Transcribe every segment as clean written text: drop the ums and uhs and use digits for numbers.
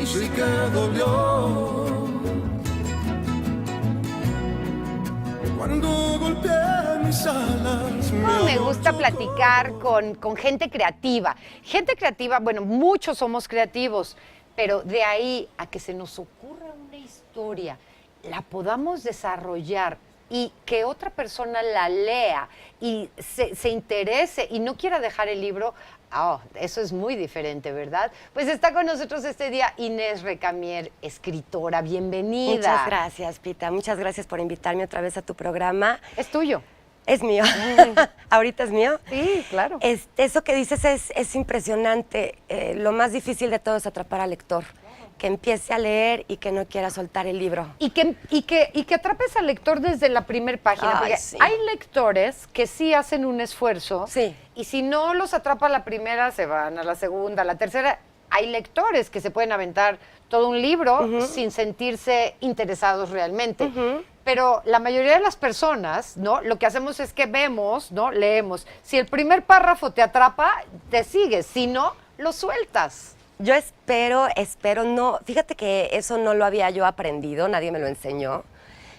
sí que dolió. Cuando golpeé mis alas, Me gusta platicar con gente creativa. Gente creativa, bueno, muchos somos creativos, pero de ahí a que se nos ocurra una historia, la podamos desarrollar y que otra persona la lea y se interese y no quiera dejar el libro, eso es muy diferente, ¿verdad? Pues está con nosotros este día Inés Recamier, escritora. Bienvenida. Muchas gracias, Pita. Muchas gracias por invitarme otra vez a tu programa. Es tuyo. Es mío. ¿Ahorita es mío? Sí, claro. Eso que dices es impresionante. Lo más difícil de todo es atrapar al lector. Que empiece a leer y que no quiera soltar el libro. Y que atrapes al lector desde la primera página. Ay, Porque sí. hay lectores que sí hacen un esfuerzo. Sí. Y si no los atrapa a la primera, se van a la segunda, a la tercera. Hay lectores que se pueden aventar todo un libro sin sentirse interesados realmente. Pero la mayoría de las personas, ¿no? Lo que hacemos es que vemos, ¿no? Leemos. Si el primer párrafo te atrapa, te sigues. Si no, lo sueltas. Yo espero, no. Fíjate que eso no lo había yo aprendido, nadie me lo enseñó.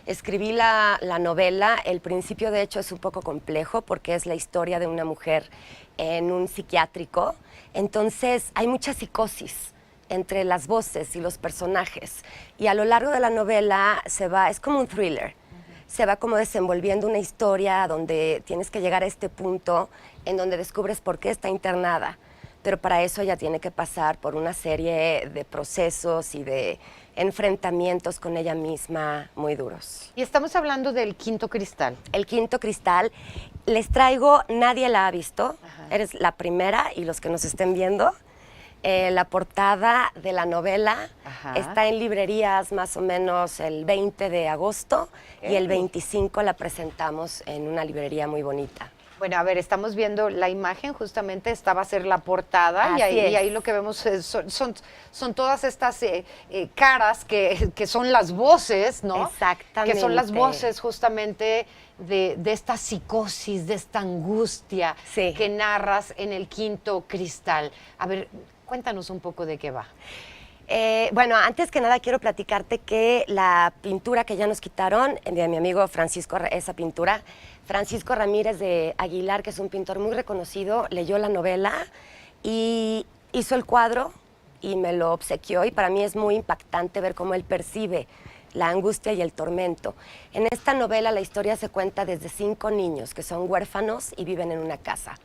Escribí la novela, el principio de hecho es un poco complejo porque es la historia de una mujer en un psiquiátrico. Entonces hay mucha psicosis entre las voces y los personajes. Y a lo largo de la novela es como un thriller. Se va como desenvolviendo una historia donde tienes que llegar a este punto en donde descubres por qué está internada. Pero para eso ella tiene que pasar por una serie de procesos y de enfrentamientos con ella misma muy duros. Y estamos hablando del Quinto Cristal. El Quinto Cristal, les traigo, nadie la ha visto, eres la primera y los que nos estén viendo. La portada de la novela está en librerías más o menos el 20 de agosto y el 25 la presentamos en una librería muy bonita. Bueno, a ver, estamos viendo la imagen, justamente esta va a ser la portada y ahí lo que vemos son todas estas caras que son las voces, ¿no? Exactamente. Que son las voces justamente de esta psicosis, de esta angustia que narras en el Quinto Cristal. A ver, cuéntanos un poco de qué va. Bueno, antes que nada quiero platicarte que la pintura que ya nos quitaron, de mi amigo Francisco, esa pintura, Francisco Ramírez de Aguilar, que es un pintor muy reconocido, leyó la novela y hizo el cuadro y me lo obsequió y para mí es muy impactante ver cómo él percibe la angustia y el tormento. En esta novela la historia se cuenta desde 5 niños que son huérfanos y viven en una casa.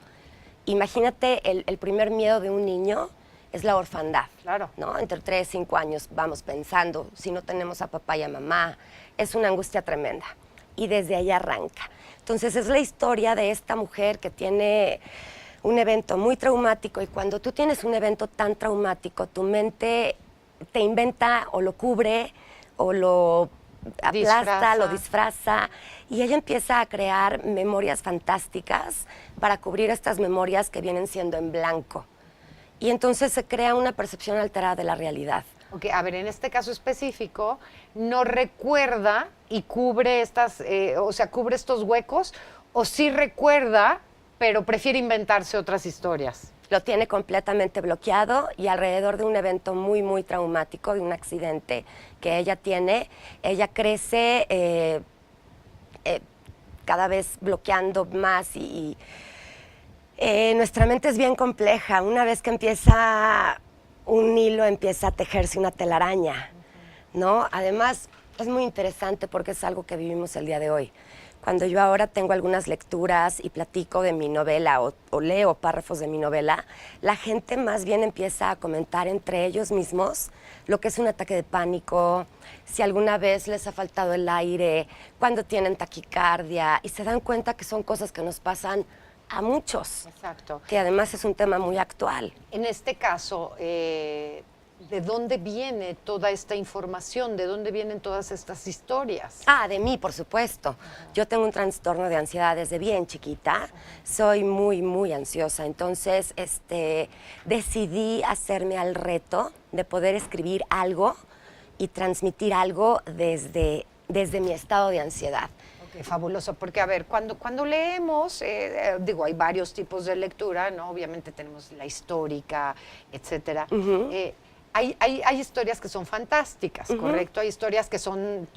Imagínate el primer miedo de un niño es la orfandad, claro, ¿no? Entre 3 y 5 años vamos pensando, si no tenemos a papá y a mamá, es una angustia tremenda. Y desde ahí arranca. Entonces es la historia de esta mujer que tiene un evento muy traumático y cuando tú tienes un evento tan traumático, tu mente te inventa o lo cubre o lo aplasta, lo disfraza y ella empieza a crear memorias fantásticas para cubrir estas memorias que vienen siendo en blanco. Y entonces se crea una percepción alterada de la realidad. Ok, a ver, en este caso específico, no recuerda y cubre cubre estos huecos, o sí recuerda, pero prefiere inventarse otras historias. Lo tiene completamente bloqueado y alrededor de un evento muy, muy traumático, de un accidente que ella tiene, ella crece cada vez bloqueando más y nuestra mente es bien compleja. Una vez que empieza un hilo, empieza a tejerse una telaraña, ¿no? Además, es muy interesante porque es algo que vivimos el día de hoy. Cuando yo ahora tengo algunas lecturas y platico de mi novela o leo párrafos de mi novela, la gente más bien empieza a comentar entre ellos mismos lo que es un ataque de pánico, si alguna vez les ha faltado el aire, cuando tienen taquicardia y se dan cuenta que son cosas que nos pasan a muchos. Exacto. Que además es un tema muy actual. En este caso, ¿de dónde viene toda esta información? ¿De dónde vienen todas estas historias? De mí, por supuesto. Yo tengo un trastorno de ansiedad desde bien chiquita. Soy muy, muy ansiosa. Entonces, decidí hacerme al reto de poder escribir algo y transmitir algo desde mi estado de ansiedad. Okay, fabuloso, porque a ver, cuando leemos, hay varios tipos de lectura, ¿no? Obviamente tenemos la histórica, etcétera. hay historias que son fantásticas, ¿correcto? Hay historias que son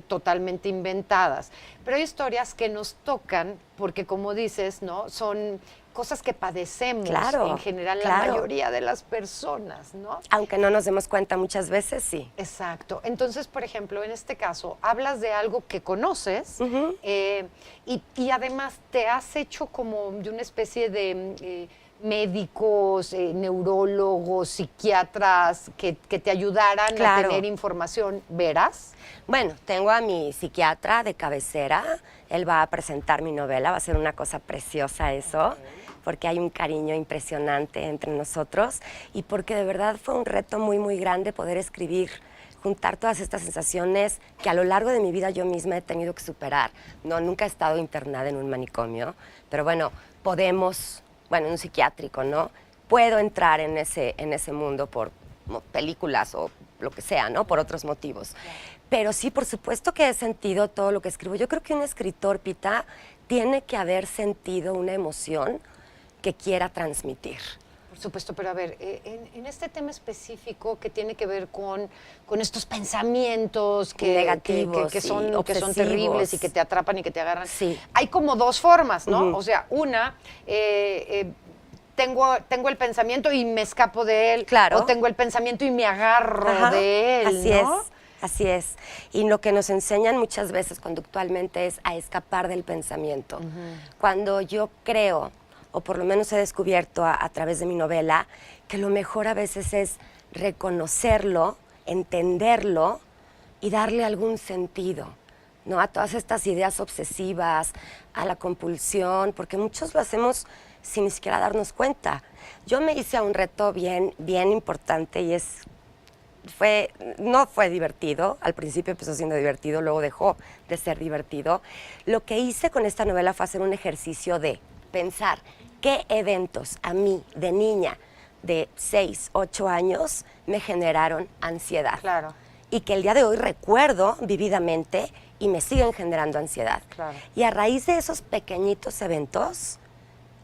totalmente inventadas, pero hay historias que nos tocan porque, como dices, ¿no? Son cosas que padecemos en general la mayoría de las personas, ¿no? Aunque no nos demos cuenta muchas veces, sí. Exacto. Entonces, por ejemplo, en este caso, hablas de algo que conoces y además te has hecho como de una especie de médicos, neurólogos, psiquiatras que te ayudaran a tener información veraz. Bueno, tengo a mi psiquiatra de cabecera, él va a presentar mi novela, va a ser una cosa preciosa eso, porque hay un cariño impresionante entre nosotros y porque de verdad fue un reto muy, muy grande poder escribir, juntar todas estas sensaciones que a lo largo de mi vida yo misma he tenido que superar. No, nunca he estado internada en un manicomio, pero bueno, podemos, bueno, en un psiquiátrico, ¿no? Puedo entrar en ese mundo por películas o lo que sea, ¿no? Por otros motivos. Pero sí, por supuesto que he sentido todo lo que escribo. Yo creo que un escritor, Pita, tiene que haber sentido una emoción que quiera transmitir. Por supuesto, pero a ver, en este tema específico que tiene que ver con estos pensamientos negativos, que son terribles y que te atrapan y que te agarran, sí. Hay como dos formas, ¿no? O sea, una, tengo el pensamiento y me escapo de él, o tengo el pensamiento y me agarro de él, así ¿no? Así es. Y lo que nos enseñan muchas veces conductualmente es a escapar del pensamiento. Cuando yo creo, o por lo menos he descubierto a través de mi novela, que lo mejor a veces es reconocerlo, entenderlo y darle algún sentido, ¿no? A todas estas ideas obsesivas, a la compulsión, porque muchos lo hacemos sin ni siquiera darnos cuenta. Yo me hice a un reto bien importante y no fue divertido, al principio empezó siendo divertido, luego dejó de ser divertido. Lo que hice con esta novela fue hacer un ejercicio de pensar qué eventos a mí, de niña, de 6, 8 años, me generaron ansiedad. Claro. Y que el día de hoy recuerdo vividamente y me siguen generando ansiedad. Claro. Y a raíz de esos pequeñitos eventos,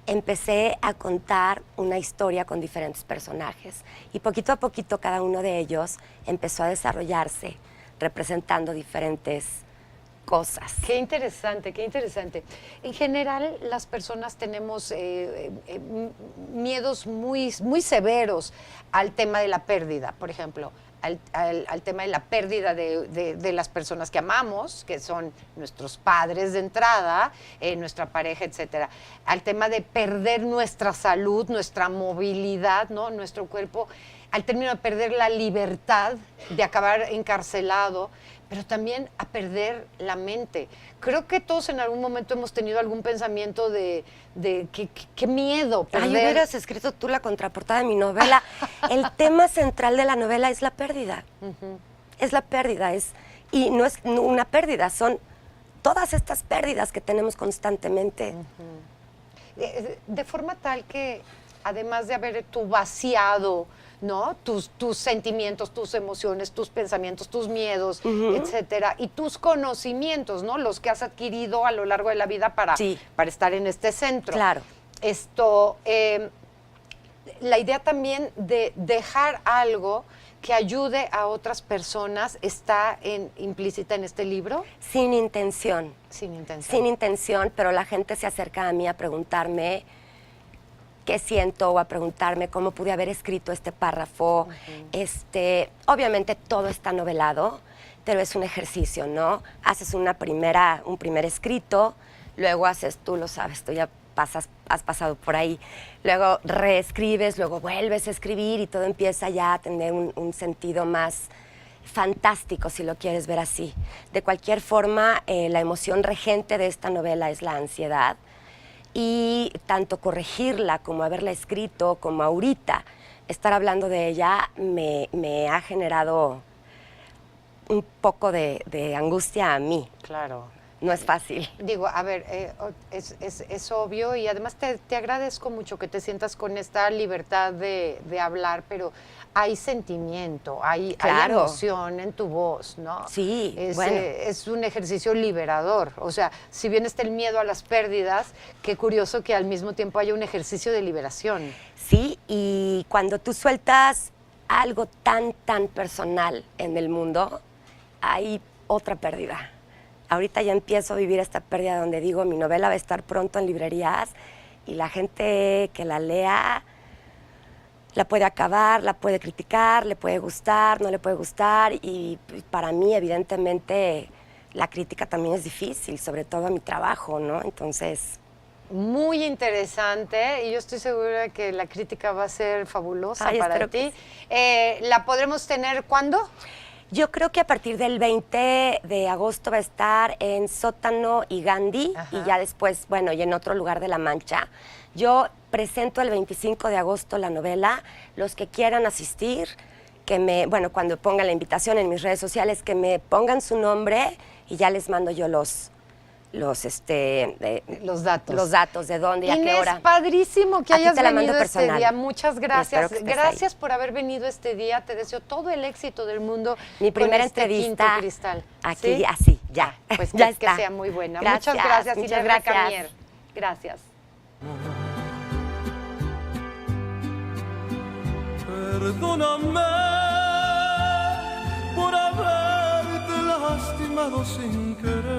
empecé a contar una historia con diferentes personajes. Y poquito a poquito cada uno de ellos empezó a desarrollarse, representando diferentes cosas. Qué interesante, qué interesante. En general, las personas tenemos miedos muy, muy severos al tema de la pérdida, por ejemplo, al tema de la pérdida de las personas que amamos, que son nuestros padres de entrada, nuestra pareja, etcétera. Al tema de perder nuestra salud, nuestra movilidad, ¿no? Nuestro cuerpo, al término de perder la libertad, de acabar encarcelado, pero también a perder la mente. Creo que todos en algún momento hemos tenido algún pensamiento de qué miedo perder. Ay, hubieras escrito tú la contraportada de mi novela. El tema central de la novela es la pérdida. Es la pérdida, y no es una pérdida, son todas estas pérdidas que tenemos constantemente. De forma tal que, además de haber tú vaciado, ¿no? Tus sentimientos, tus emociones, tus pensamientos, tus miedos, etcétera, y tus conocimientos, ¿no? Los que has adquirido a lo largo de la vida para estar en este centro. Claro. La idea también de dejar algo que ayude a otras personas está implícita en este libro. Sin intención. Sin intención. Sin intención, pero la gente se acerca a mí a preguntarme qué siento o a preguntarme cómo pude haber escrito este párrafo. Obviamente todo está novelado, pero es un ejercicio, ¿no? Haces un primer escrito, luego haces, tú lo sabes, tú ya has pasado por ahí, luego reescribes, luego vuelves a escribir y todo empieza ya a tener un sentido más fantástico, si lo quieres ver así. De cualquier forma, la emoción regente de esta novela es la ansiedad. Y tanto corregirla como haberla escrito, como ahorita estar hablando de ella, me ha generado un poco de angustia a mí. Claro. No es fácil. Digo, a ver, es obvio y además te agradezco mucho que te sientas con esta libertad de hablar, pero hay sentimiento, hay emoción en tu voz, ¿no? Sí, es un ejercicio liberador. O sea, si bien está el miedo a las pérdidas, qué curioso que al mismo tiempo haya un ejercicio de liberación. Sí, y cuando tú sueltas algo tan, tan personal en el mundo, hay otra pérdida. Ahorita ya empiezo a vivir esta pérdida donde digo, mi novela va a estar pronto en librerías y la gente que la lea la puede acabar, la puede criticar, le puede gustar, no le puede gustar. Y para mí, evidentemente, la crítica también es difícil, sobre todo a mi trabajo, ¿no? Entonces... Muy interesante y yo estoy segura que la crítica va a ser fabulosa para espero que ti. ¿La podremos tener cuándo? Yo creo que a partir del 20 de agosto va a estar en Sótano y Gandhi. Ajá. Y ya después, bueno, y en otro lugar de La Mancha. Yo presento el 25 de agosto la novela. Los que quieran asistir, cuando pongan la invitación en mis redes sociales, que me pongan su nombre y ya les mando yo los datos. Los datos de dónde y a qué Inés, hora. padrísimo que A ti hayas te la venido mando este personal. día. Muchas gracias. Espero que estés Gracias por haber venido este día. Te deseo todo el éxito del mundo. Mi con primera este entrevista Quinto Cristal. aquí, ¿Sí? así, ya. Pues ya que está. sea muy buena. Gracias, Muchas gracias, muchas Inés gracias. Recamier. Gracias. Perdóname por haberte lastimado sin querer.